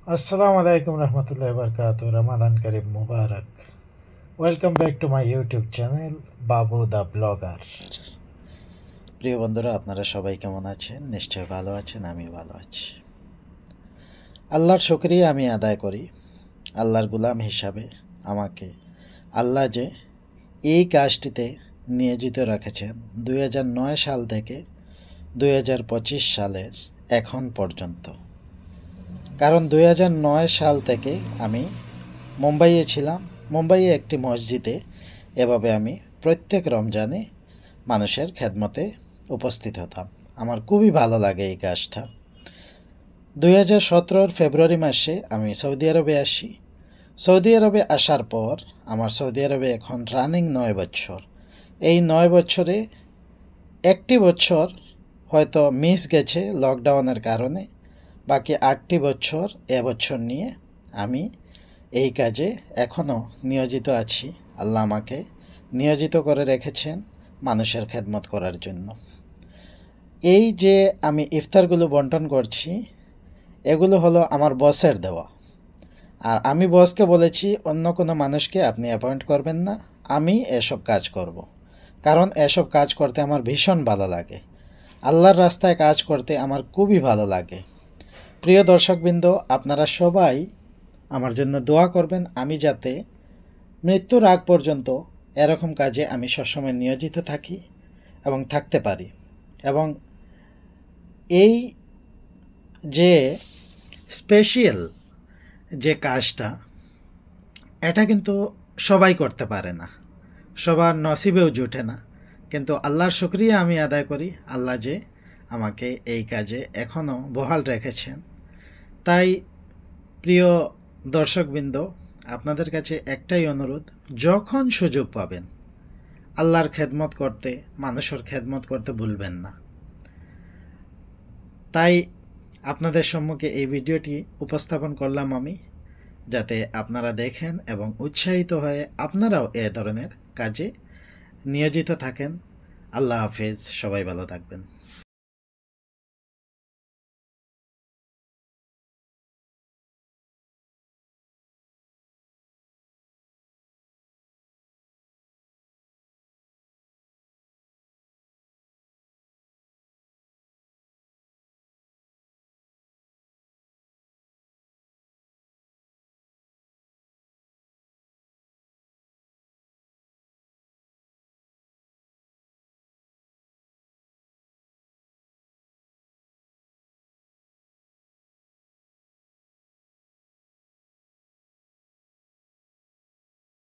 Assalamu alaikum rahmatullahi wabarakatuh. Ramadan Kareem Mubarak. Welcome back to my YouTube channel, Babu the Blogger. প্রিয় বন্ধুরা, আপনারা সবাই কেমন আছেন? নিশ্চয় ভালো আছেন, আমিও ভালো আছি। আল্লাহর শুকরিয়া আমি আদায় করি আল্লাহর গোলাম হিসাবে আমাকে আল্লাহ যে এই কাজটিতে নিয়োজিত রেখেছেন 2009 সাল থেকে 2025 সালের এখন পর্যন্ত। কারণ 2009 সাল থেকে আমি মুম্বাইয়ে ছিলাম। মুম্বাইয়ে একটি মসজিদে এভাবে আমি প্রত্যেক রমজানে মানুষের খেদমতে উপস্থিত হতাম। আমার খুবই ভালো লাগে এই কাজটা। 2017 ফেব্রুয়ারি মাসে আমি সৌদি আরবে আসি। সৌদি আরবে আসার পর আমার সৌদি আরবে এখন রানিং 9 বছর। এই 9 বছরে একটি বছর হয়তো মিস গেছে লকডাউনের কারণে, বাকি 8টি বছর এবছর নিয়ে আমি এই কাজে এখনও নিয়োজিত আছি। আল্লাহ আমাকে নিয়োজিত করে রেখেছেন মানুষের খেদমত করার জন্য। এই যে আমি ইফতারগুলো বন্টন করছি, এগুলো হলো আমার বসের দেওয়া। আর আমি বসকে বলেছি অন্য কোনো মানুষকে আপনি অ্যাপয়েন্ট করবেন না, আমি এসব কাজ করব। কারণ এসব কাজ করতে আমার ভীষণ ভালো লাগে। আল্লাহর রাস্তায় কাজ করতে আমার খুবই ভালো লাগে। প্রিয় দর্শকবৃন্দ, আপনারা সবাই আমার জন্য দোয়া করবেন, আমি যাতে মৃত্যুর আগ পর্যন্ত এরকম কাজে আমি সবসময় নিয়োজিত থাকি এবং থাকতে পারি। এবং এই যে স্পেশাল যে কাজটা, এটা কিন্তু সবাই করতে পারে না, সবার নসিবেও জুটে না। কিন্তু আল্লাহর শুকরিয়া আমি আদায় করি আল্লাহ যে আমাকে এই কাজে এখনও বহাল রেখেছেন। তাই প্রিয় দর্শকবৃন্দ, আপনাদের কাছে একটাই অনুরোধ, যখন সুযোগ পাবেন আল্লাহর খেদমত করতে, মানুষের খেদমত করতে ভুলবেন না। তাই আপনাদের সম্মুখে এই ভিডিওটি উপস্থাপন করলাম আমি, যাতে আপনারা দেখেন এবং উৎসাহিত হয়ে আপনারাও এ ধরনের কাজে নিয়োজিত থাকেন। আল্লাহ হাফেজ, সবাই ভালো থাকবেন।